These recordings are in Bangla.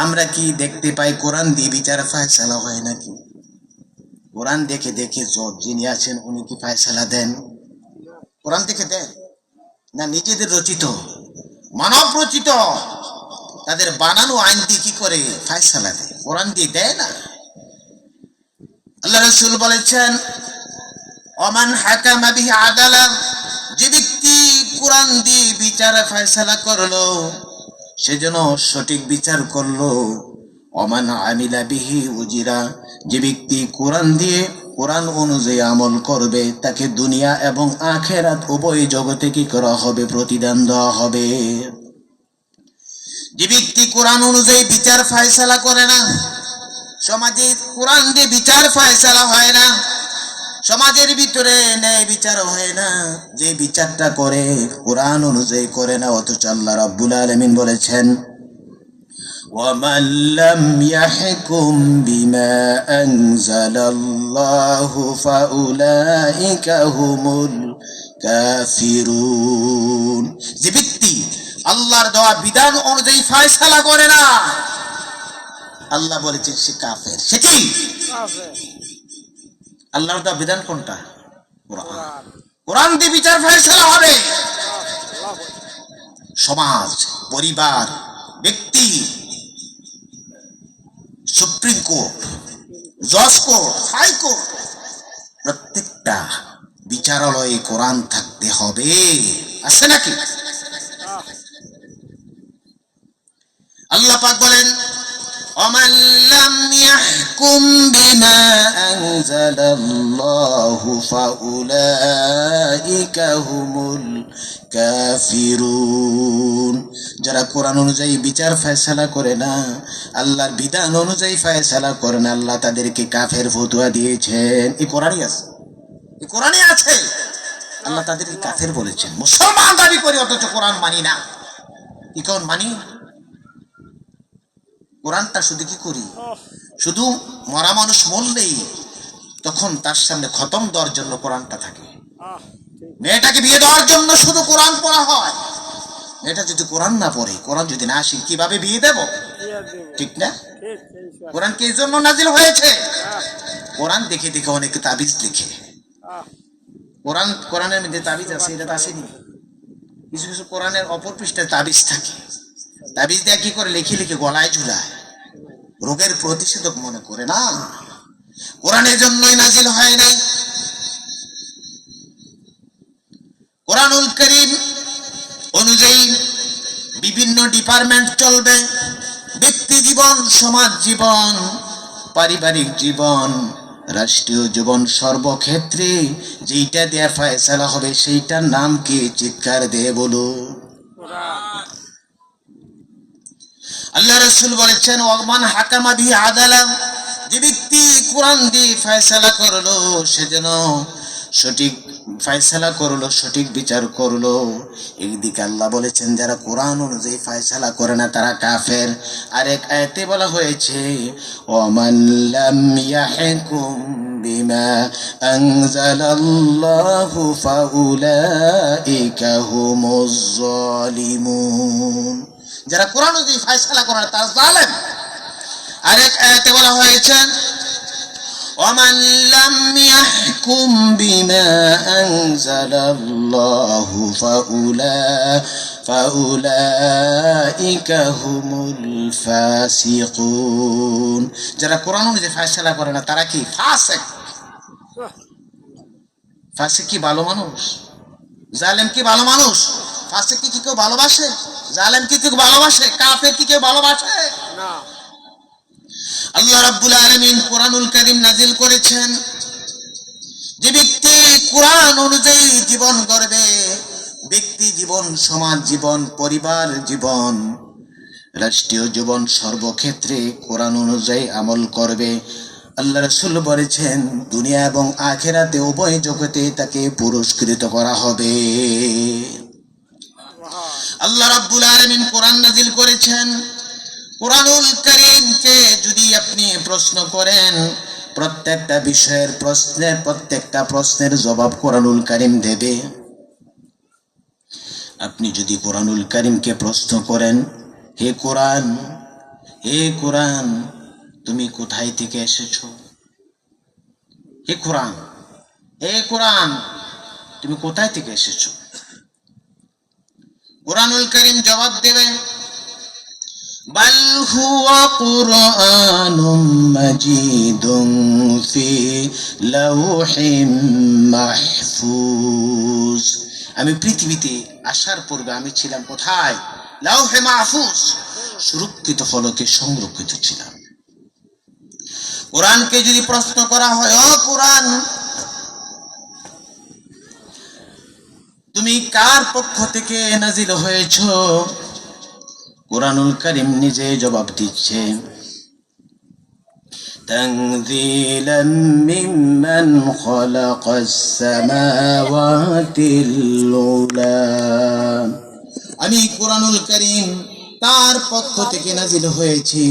আমরা কি দেখতে পাই কোরআন দিয়ে বিচার ফায়সালা হয় নাকি? কোরআন দেখে দেখে জজ যিনি আছেন উনি কি ফায়সালা দেন? কোরআন দেখে দেন না নিজেদের রচিত মানব রচিত তাদের বানানো আইন দিয়ে কি করে ফায়সালা দেয়? কোরআন দিয়ে দেয় না। আল্লাহ রাসূল বলেছেন ওমান হাকামা বিহি আদালা, যে ব্যক্তি কোরআন দিয়ে বিচার ফায়সালা করলো সেজন্য সঠিক বিচার করলো। ওমান আমিলা বিহি উজিরা, যে ব্যক্তি কোরআন দিয়ে কোরআন অনুযায়ী আমল করবে তাকে দুনিয়া এবং আখিরাত উভয় জগতে কি করা হবে? প্রতিদান দেওয়া হবে। যে ব্যক্তি কোরআন অনুযায়ী বিচার ফায়সালা করে না, সমাজে কোরআন দিয়ে বিচার ফায়সালা হয় না, সমাজের ভিতরে ন্যায় বিচার হয় না, যে বিচারটা করে কোরআন অনুযায়ী করে না, অথচ আল্লাহ রাব্বুল আলামিন বলেছেন ওয়ামান লাম ইয়াহকুম বিমা আনজালাল্লাহু ফাউলাইকা হুমুল কাফিরুন, যে ব্যক্তি আল্লাহর দেওয়া বিধান অনুযায়ী ফয়সালা করে না আল্লাহ বলেছেন সে কাফের। সে কি? আল্লাহর দেওয়া বিধান কোনটা? কোরআন। কোরআন দিয়ে বিচার ফয়সালা হবে। সমাজ, পরিবার, ব্যক্তি, সুপ্রিম কোর্ট, জজ কোর্ট, হাইকোর্ট, প্রত্যেকটা বিচারালয়ে কোরআন থাকতে হবে। আছে নাকি? আল্লাহ পাক বলেন ওমান লাম ইয়াহকুম বিমা আনজালাল্লাহু ফাউলাইকা হুমুল কাফিরুন, যারা কোরআন অনুযায়ী বিচার ফয়সালা করে না, আল্লাহর বিধান অনুযায়ী ফয়সালা করে না, আল্লাহ তাদেরকে কাফের ফতোয়া দিয়েছেন। এই কোরআনই আছে, এই কোরআনই আছে। আল্লাহ তাদেরকে কাফের বলেছেন। মুসলমান দাবি করি অথচ কোরআন মানি না। কি কোন মানি? কোরআনটা শুধু কি করি? শুধু মরা মানুষ মরলেই তখন তার সামনে খতম দেওয়ার জন্য কোরআনটা থাকে। মেয়েটাকে বিয়ে দেওয়ার জন্য শুধু কোরআন পড়া হয়। মেয়েটা যদি কোরআন না পড়ে, কোরআন যদি না আসে, কিভাবে বিয়ে দেব? ঠিক না? কোরআন কি এই জন্য নাজিল হয়েছে? কোরআন দেখে দেখে অনেকে তাবিজ লিখে। কোরআনের মধ্যে তাবিজ আছে, এটা তো আসেনি। কিছু কিছু কোরআনের অপর পৃষ্ঠায় তাবিজ থাকে। তাবিজ দেয়া কি করে? লিখে লিখে গলায় ঝুলায়, রোগের প্রতিষেধক মনে করে। না, কোরআনের জন্যই নাজিল হয় নাই। কোরআনুল কারীম অনুযায়ী বিভিন্ন ডিপার্টমেন্ট চলবে। ব্যক্তি জীবন, সমাজ জীবন, পারিবারিক জীবন, রাষ্ট্রীয় জীবন, সর্বক্ষেত্রে যেইটা দেয়া ফয়সালা হবে সেইটার নাম কি? চিৎকার দিয়ে বলো। আল্লাহ রাসূল বলেছেন ওমান হাকামা বিহি আদালা, যে ব্যক্তি কোরআন দিয়ে ফয়সালা করলো সেজন্য সঠিক ফয়সালা করলো, সঠিক বিচার করলো। এইদিকে আল্লাহ বলেছেন যারা কোরআন অনুযায়ী ফয়সালা করে না তারা কাফের। আরেক আয়াতে বলা হয়েছে ওমান লাম ইয়াহকুম বিমা আনজালাল্লাহু ফাউলাইকা হুমুজ জালিমুন, যারা কোরআন অনুযায়ী ফয়সালা করে না তারা জালেম। আরেক আয়াতে বলা হয়েছে ওমান লাম ইয়াহকুম বিমা আনজালাল্লাহু ফাউলাইকা হুমুল ফাসিকুন, যারা কোরআন অনুযায়ী ফয়সালা করে না তারা কি? ফাসিক। ফাসিক কি ভালো মানুষ? জালেম কি ভালো মানুষ? ফাসিক কি কেউ ভালোবাসে? জালেম কি কেউ ভালোবাসে? কাফের কি কেউ ভালোবাসে? না। আল্লাহ রাব্বুল আলামিন কোরআনুল কারীম নাজিল করেছেন, যে ব্যক্তি কোরআন অনুযায়ী জীবন গড়বে, ব্যক্তি জীবন, সমাজ জীবন, পরিবার জীবন, রাষ্ট্রীয় জীবন, সর্বক্ষেত্রে কোরআন অনুযায়ী আমল করবে, আল্লাহ রাসূল বলেছেন দুনিয়া এবং আখিরাতে উভয় জগতে তাকে পুরস্কৃত করা হবে। আল্লাহ রাব্বুল আলামিন কোরআন নাজিল করেছেন। কোরআনুল কারীমকে যদি আপনি প্রশ্ন করেন, প্রত্যেকটা বিষয়ের প্রত্যেকটা প্রশ্নের জবাব কোরআনুল কারীম দেবে। আপনি যদি কোরআনুল কারীমকে প্রশ্ন করেন, হে কোরআন, হে কোরআন তুমি কোথায় থেকে এসেছো? হে কোরআন, হে কোরআন তুমি কোথায় থেকে এসেছো? কুরআনুল কারীম জবাব দেবে, বাল হুয়া কুরআনুম মাজিদুন ফি লাওহিম মাহফুজ। আমি পৃথিবীতে আসার পূর্বে আমি ছিলাম কোথায়? লাওহে মাহফুজ, সুরক্ষিত ফলকে সংরক্ষিত ছিলাম। কোরআনকে যদি প্রশ্ন করা হয়, ও কোরআন তুমি কার পক্ষ থেকে নাজিল হয়েছ? কুরআনুল কারীম নিজে জবাব দিচ্ছে, তানযীলাম মিম্মান খালাকাস সামাওয়াতিল উলা। আমি কুরআনুল কারীম তার পক্ষ থেকে নাজিল হয়েছি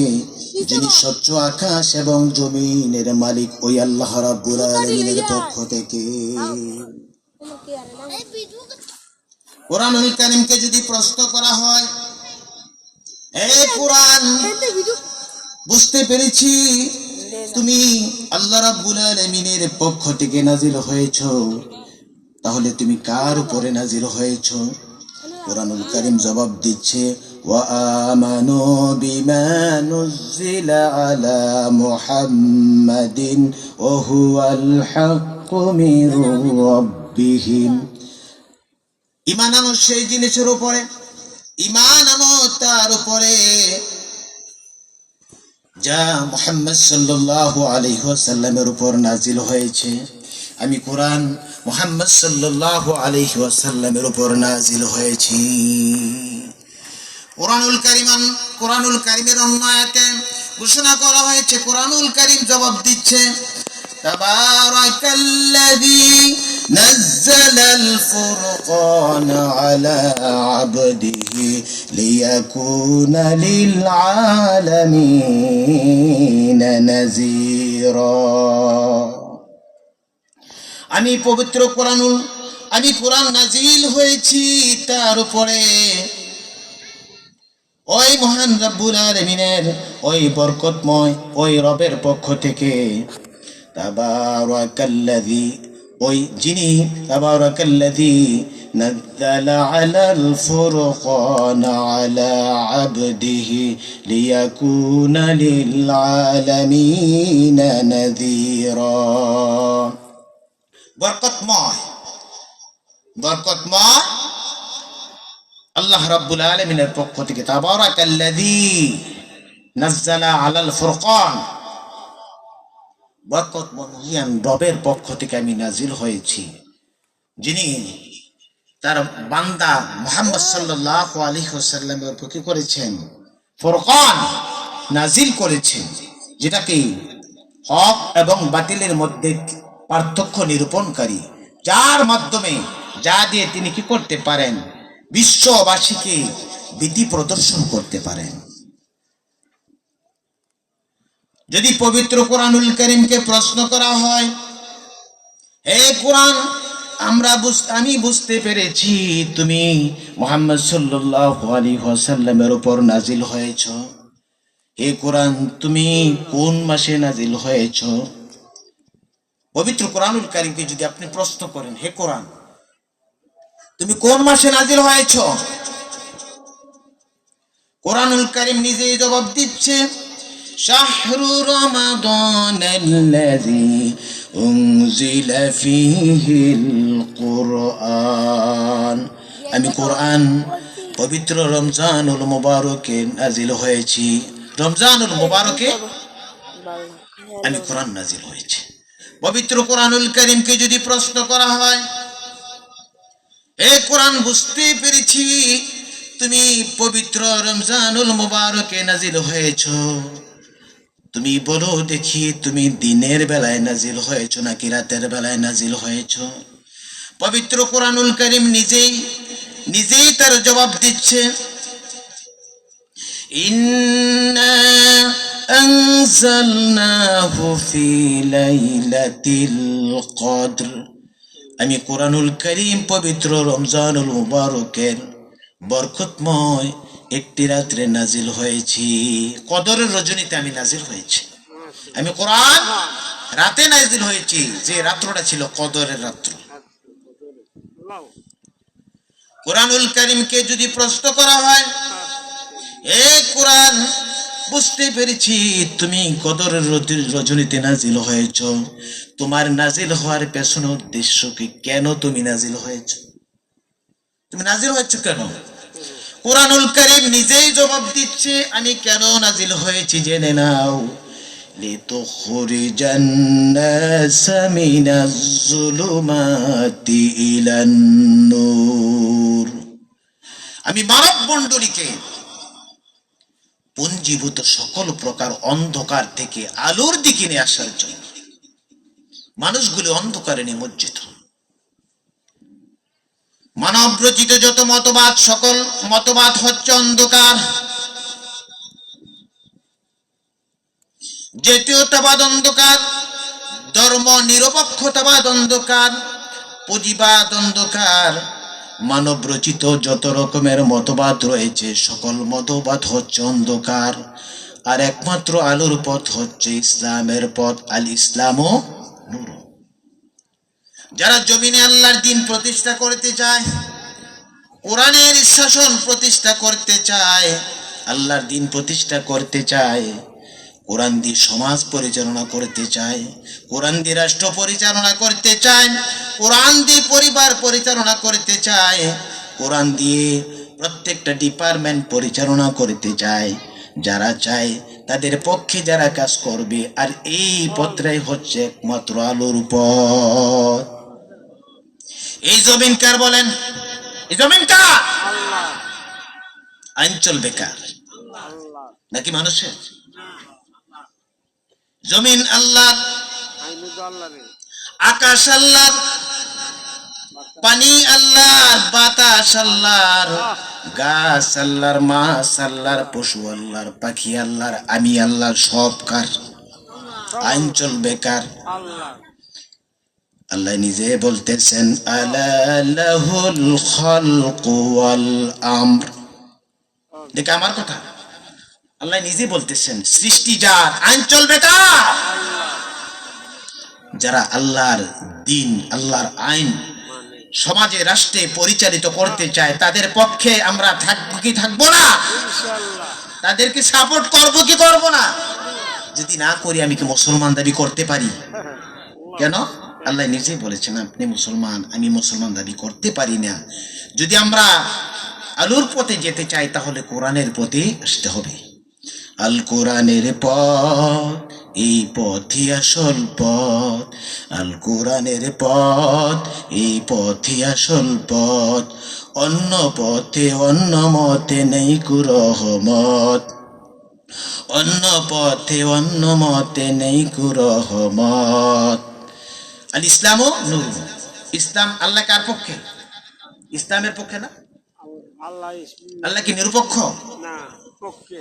যিনি স্বচ্ছ আকাশ এবং জমিনের মালিক, ওই আল্লাহ রাব্বুল আলামিনের পক্ষ থেকে। কুরআনুল কারীমকে যদি প্রশ্ন করা হয়, হে কুরআন বুঝতে পেরেছি তুমি আল্লাহ রাব্বুল আলামিনের পক্ষ থেকে নাজিল হয়েছো, তাহলে তুমি কার উপরে নাজিল হয়েছো? কুরআনুল কারীম জবাব দিচ্ছে, ওয়া আমানু বিমা নুজিলা আলা মুহাম্মাদিন ওয়া হুয়াল হাক্কু মির রাব্বিহিম। ঈমান আনো সেই জিনিসের উপরে, ঈমান আনো তার উপরে যা মুহাম্মদ সাল্লাল্লাহু আলাইহি ওয়াসাল্লামের উপর নাজিল হয়েছে। আমি কোরআন মুহাম্মদ সাল্লাল্লাহু আলাইহি ওয়াসাল্লামের উপর নাজিল হয়েছি। কুরআনুল কারীমের অন্য আয়াতে ঘোষণা করা হয়েছে, কুরআনুল কারীম জবাব দিচ্ছে, তাবারাকাল্লাযী নাযালাল ফুরকানা আলা আবদিহি লিয়াকুনা লিল আলামিনা নাযীরা। আমি পবিত্র আমি কোরআন নাজিল হয়েছি তার উপরে ওই মহান রব্বুল আলামিনের ওই বরকতময় ওই রবের পক্ষ থেকে। তাবারাকাল্লাযী, ওই যিনি তাবারাকাল্লাযী নাযালা আলাল ফুরকানা আলা আবদিহি লিয়াকুনা লিল আলামিনা নাযীরা। বরকতময় আল্লাহ রাব্বুল আলামিনের পক্ষ থেকে। তাবারাকাল্লাযী নাযালা আলাল ফুরকান, বরকতময় রবের পক্ষ থেকে আমি নাজিল হয়েছি, যিনি তার বান্দা মুহাম্মদ সাল্লাল্লাহু আলাইহি ওয়াসাল্লামের উপর কি করেছেন? ফুরকান নাজিল করেছেন, যেটাকে হক এবং বাতিলের মধ্যে পার্থক্য নিরূপণকারী, যার মাধ্যমে যা দিয়ে তিনি কি করতে পারেন? বিশ্ববাসীকে ভীতি প্রদর্শন করতে পারেন। যদি পবিত্র কুরআনুল কারীমকে প্রশ্ন করা হয়, হে কুরআন আমি বুঝতে পেরেছি তুমি মুহাম্মদ সাল্লাল্লাহু আলাইহি ওয়াসাল্লামের উপর নাজিল হয়েছ, হে কুরআন তুমি কোন মাসে নাজিল হয়েছ? পবিত্র কুরআনুল কারীমকে যদি আপনি প্রশ্ন করেন, হে কুরআন তুমি কোন মাসে নাজিল হয়েছ? কুরআনুল কারীম নিজেই জবাব দিচ্ছে, শাহরু রমাদানাল্লাযী উনজিলা ফীহিল কুরআন। আমি কোরআন পবিত্র রমজানুল মুবারকে নাজিল হয়েছি। রমজানুল মুবারকে আমি কোরআন নাজিল হয়েছে। পবিত্র কুরআনুল কারীমকে যদি প্রশ্ন করা হয়, এ কোরআন বুঝতে পেরেছি তুমি পবিত্র রমজানুল মুবারকে নাজিল হয়েছ, তুমি বলো দেখি তুমি দিনের বেলায় নাজিল হয়েছ নাকি রাতের বেলায় নাজিল হয়েছ? পবিত্র কুরআনুল কারীম নিজেই তার জবাব দিচ্ছে, ইন্না আনজালনাহু ফি লাইলাতিল কদর। আমি কুরআনুল কারীম পবিত্র রমজানুল মুবারকের বরকতময় একটি রাত্রে নাজিল হয়েছি, কদরের রজনীতে আমি নাজিল হয়েছি। আমি কোরআন রাতে নাজিল হয়েছি, যে রাত্রটা ছিল কদরের রাত্র। কোরআনুল কারীমকে যদি প্রশ্ন করা হয়, এ কোরআন, বুঝতে পেরেছি তুমি কদরের রজনীতে নাজিল হয়েছ, তোমার নাজিল হওয়ার পেছনে উদ্দেশ্য কি? কেন তুমি নাজিল হয়েছ? তুমি নাজিল হয়েছ কেন? কোরআনুল কারীম নিজেই জবাব দিচ্ছে, আমি কেন নাজিল হয়েছি জেনে নাও। লিতুখরিজান নাস মিনাজ যুলুমাতি ইলান নূর। আমি মানব মণ্ডলীকে পুঞ্জীভূত সকল প্রকার অন্ধকার থেকে আলোর দিকে নিয়ে আসার জন্য। মানুষগুলি অন্ধকারে নিমজ্জিত। মানব রচিত যত মতবাদ, সকল মতবাদ হচ্ছে অন্ধকার। জাতীয়তাবাদ অন্ধকার, ধর্ম নিরপেক্ষতাবাদ অন্ধকার, পুঁজিবাদ অন্ধকার। মানব রচিত যত রকমের মতবাদ রয়েছে, সকল মতবাদ হচ্ছে অন্ধকার। আর একমাত্র আলোর পথ হচ্ছে ইসলামের পথ। আল ইসলামও নূর। যারা জমিনে আল্লাহর দ্বীন প্রতিষ্ঠা করতে চায়, কোরআনের শাসন প্রতিষ্ঠা করতে চায়, আল্লাহর দ্বীন প্রতিষ্ঠা করতে চায়, কোরআন দিয়ে সমাজ পরিচালনা করতে চায়, কোরআন দিয়ে রাষ্ট্র পরিচালনা করতে চায়, কোরআন দিয়ে পরিবার পরিচালনা করতে চায়, কোরআন দিয়ে প্রত্যেকটা ডিপার্টমেন্ট পরিচালনা করতে চায়, যারা চায় তাদের পক্ষে যারা কাজ করবে। আর এই পথটাই হচ্ছে একমাত্র আলোর পথ। এই জমিন কার বলেন? এই জমিন কার? আইন চলবে কার? নাকি মানুষের? জমিন আল্লাহ, আকাশ আল্লাহর, পানি আল্লাহর, বাতাস আল্লাহর, গাছ আল্লাহর, মাছ আল্লাহর, পশু আল্লাহর, পাখি আল্লাহর, আমি আল্লাহর। সব কার? আইন চলবে কার? আল্লাহ নিজে বলতেছেন, আলা লাহুল খালকু ওয়াল আমর। দেখে আমার কথা, আল্লাহ নিজে বলতেছেন সৃষ্টি যার, আইন চলবে কার? যারা আল্লাহর দ্বীন, আল্লাহর আইন সমাজে রাষ্ট্রে পরিচালিত করতে চায়, তাদের পক্ষে আমরা থাকবো কি থাকবো না? তাদেরকে সাপোর্ট করবো কি করবো না? যদি না করি আমি কি মুসলমান দাবি করতে পারি? কেন? আল্লাহ নিজেই বলেছেন আপনি মুসলমান, আমি মুসলমান দাবি করতে পারি না। যদি আমরা আলোর পথে যেতে চাই, তাহলে কোরআনের পথে আসতে হবে। আল কোরআনের পথ, এই পথই আসল পথ। আল কোরআনের পথ, এই পথই আসল পথ। অন্য পথে অন্য মতে নেই কুরহমত, অন্য পথে অন্য মতে নেই কুরহমত। আল ইসলামও নূর। ইসলাম আল্লাহ কার পক্ষে? ইসলামের পক্ষে না? আল্লাহ কি নিরপেক্ষ? না, পক্ষে।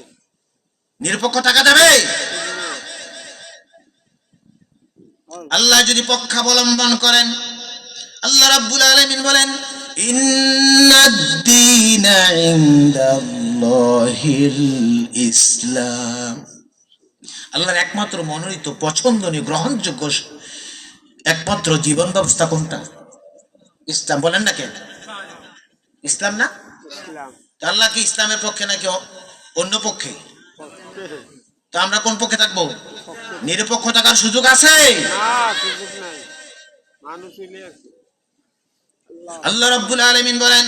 নিরপেক্ষ থাকা যাবে? আল্লাহ যদি পক্ষাবলম্বন করেন, আল্লাহ রাব্বুল আলামিন বলেন, ইন্নাদ-দীনা ইনদাল্লাহিল ইসলাম। আল্লাহর একমাত্র মনোনীত, পছন্দনীয়, গ্রহণযোগ্য একমাত্র জীবন ব্যবস্থা কোনটা? ইসলাম। বলেন না কেন? ইসলাম না? আল্লাহ কি ইসলামের পক্ষে নাকি অন্য পক্ষে? তো আমরা কোন পক্ষে থাকবো? নিরপেক্ষ থাকার সুযোগ আছে? আল্লাহ রাব্বুল আলামিন বলেন,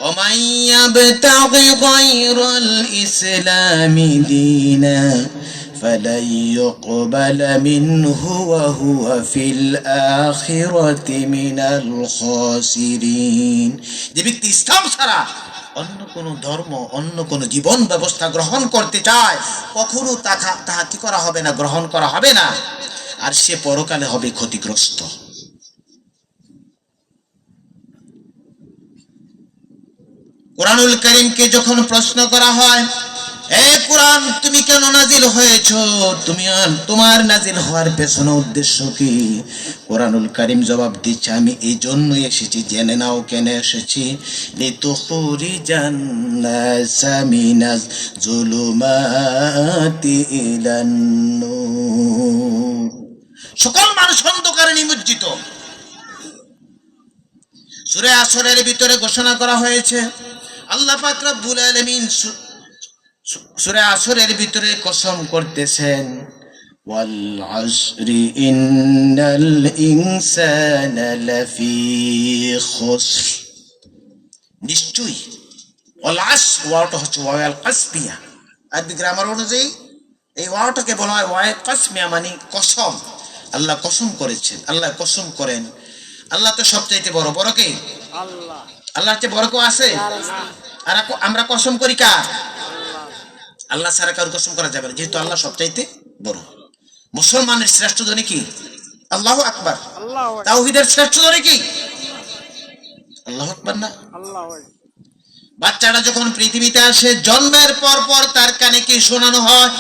ওমান ইয়াবতাগি গায়রাল ইসলামি দীনা ফালাই ইউকবালা মিনহু ওয়া হুয়া ফিল আখিরাতি মিনাল খাসিরিন। যে ব্যক্তি ইসলাম ছাড়া অন্য কোন ধর্ম, অন্য কোন জীবন ব্যবস্থা গ্রহণ করতে চায়, কখনো তাহা কি করা হবে না? গ্রহণ করা হবে না। আর সে পরকালে হবে ক্ষতিগ্রস্ত। কোরআনুল কারীমকে যখন প্রশ্ন করা হয়, এ কোরআন তুমি কেন জন্য নাজিল হয়েছ, তুমি আর তোমার নাজিল হওয়ার পেছনে উদ্দেশ্য কি? কোরআনুল কারীম জবাব দিচ্ছে, আমি এই জন্যই এসেছি, জেনে নাও কেন এসেছি। লিতুখরিজান নাসা মিনাজ যুলুমাতি ইলান নূর, সকল মানুষ অন্ধকারে নিমজ্জিত। সূরা আসরের ভিতরে ঘোষণা করা হয়েছে, আল্লাহ পাক রব্বুল আলামিন সূরা আসরের ভিতরে কসম করতেছেন, ওয়াল আসরি ইন্নাল ইনসানা লাফি খুসর, নিশ্চয়ই ওয়াল আসর ওয়াওটা হচ্ছে ওয়াল কাসমিয়া। আরবি গ্রামার অনুযায়ী এই ওয়াওটাকে বলা হয় ওয়াল কাসমিয়া, মানে কসম। আল্লাহ কসম করেছেন, আল্লাহ কসম করেন। আল্লাহ তো সবচাইতে বড়। বড় কে? আল্লাহ। আল্লাহর চেয়ে বড় কেউ আছে? আর আমরা কসম করি কার? আল্লাহ ছাড়া কারো কসম করা যাবে না, যেহেতু আল্লাহ সবচাইতে বড়। মুসলমানের শ্রেষ্ঠ ধ্বনি কি? আল্লাহু আকবার। তাওহীদের শ্রেষ্ঠ ধ্বনি কি? আল্লাহু আকবার না? বাচ্চাটা যখন পৃথিবীতে আসে, জন্মের পর পর তার কানে কি শোনানো হয়?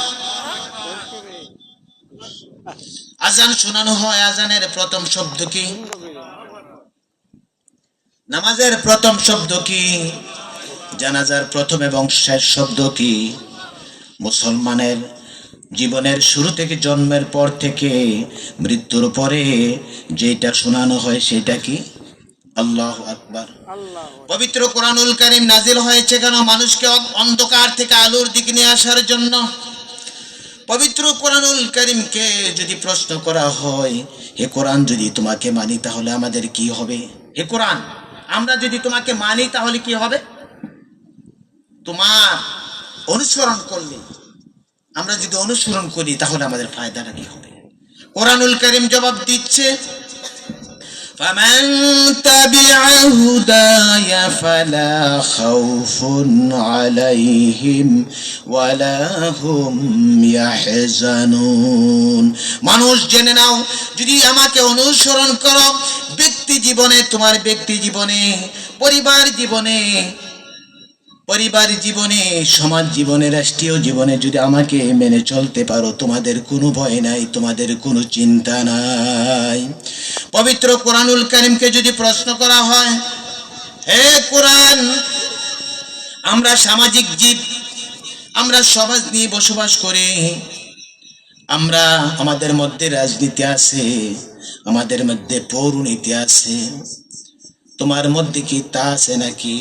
আজান শোনানো হয়। আজানের প্রথম শব্দ কি? নামাজের প্রথম শব্দ কি? জানাজার প্রথম এবং শেষ শব্দ কি? মুসলমানের জীবনের শুরু থেকে, জন্মের পর থেকে মৃত্যুর পরে যেটা শোনানো হয় সেটা কি? আল্লাহু আকবার। পবিত্র কোরআনুল কারীম নাজিল হয়েছে কেন? মানুষকে অন্ধকার থেকে আলোর দিকে নিয়ে আসার জন্য। পবিত্র কোরআনুল কারীমকে যদি প্রশ্ন করা হয়, হে কোরআন যদি তোমাকে মানি তাহলে আমাদের কি হবে? হে কোরআন, আমরা যদি তোমাকে মানি তাহলে কি হবে? তোমার অনুসরণ করলে, আমরা যদি অনুসরণ করি তাহলে আমাদের ফায়দাটা কি হবে? কোরআনুল কারীম জবাব দিচ্ছে, ফামান তাবিআ হুদায়া ফালা খাউফুন আলাইহিম ওয়ালা হুম ইয়াহজানুন। মানুষ জেনে নাও, যদি আমাকে অনুসরণ করো ব্যক্তি জীবনে, তোমার ব্যক্তি জীবনে, পরিবার জীবনে, সমাজ জীবনে, রাষ্ট্রীয় জীবনে যদি আমাকে মেনে চলতে পারো, তোমাদের কোনো ভয় নাই, তোমাদের কোনো চিন্তা নাই। পবিত্র কোরআনুল কারীমকে যদি প্রশ্ন করা হয়, হে কোরআন, আমরা সামাজিক জীব, আমরা সমাজ নিয়ে বসবাস করি, আমাদের মধ্যে রাজনীতি আছে, আমাদের মধ্যে পৌরনীতি আছে, তোমার মধ্যে কি তা আছে নাকি?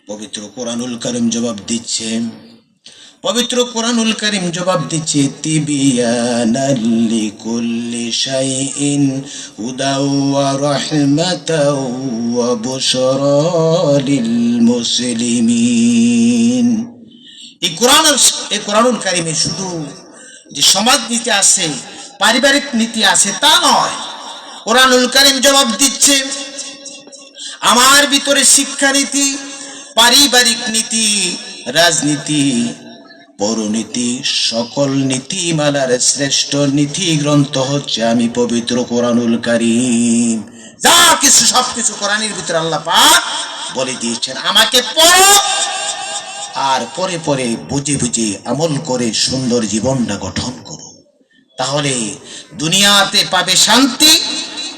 পবিত্র কোরআনুল কারীম জবাব দিচ্ছে, তিবিয়ানাল লিকুল্লি শাইইন হুদাও ওয়া রাহমাতাও ওয়া বুশরা লিল মুসলিমিন। এই কোরআনুল কারীমে শুধু যে সমাজ নীতি আছে, পারিবারিক নীতি আছে তা নয়। কোরআনুল কারীম জবাব দিচ্ছে, আমার ভিতরে শিক্ষানীতি, পারিবারিক নীতি, রাজনীতি, পৌরনীতি, সকল নীতিমালার শ্রেষ্ঠ নীতি গ্রন্থ হচ্ছে আমি পবিত্র কোরআনুল কারীম। যা কিছু সবকিছু কোরআনের ভিতরে আল্লাহ পাক বলে দিয়েছেন, আমাকে পড়ো আর পরে পরে বুঝে বুঝে আমল করে সুন্দর জীবনটা গঠন করো, তাহলে দুনিয়াতে পাবে শান্তি,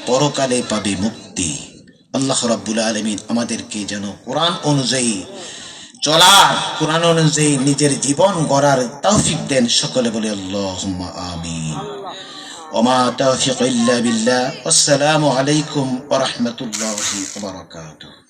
পরকালে পাবে মুক্তি। আল্লাহ রাব্বুল আলামিন আমাদেরকে যেন কোরআন অনুযায়ী চলার, কোরআন অনুযায়ী নিজের জীবন গড়ার তৌফিক দেন। সকলে বলে আল্লাহুম্মা আমিন। ওয়া মা তাওফিক ইল্লা বিল্লাহ। আসসালামু আলাইকুম ওয়া রাহমাতুল্লাহি ওয়া বারাকাতুহু।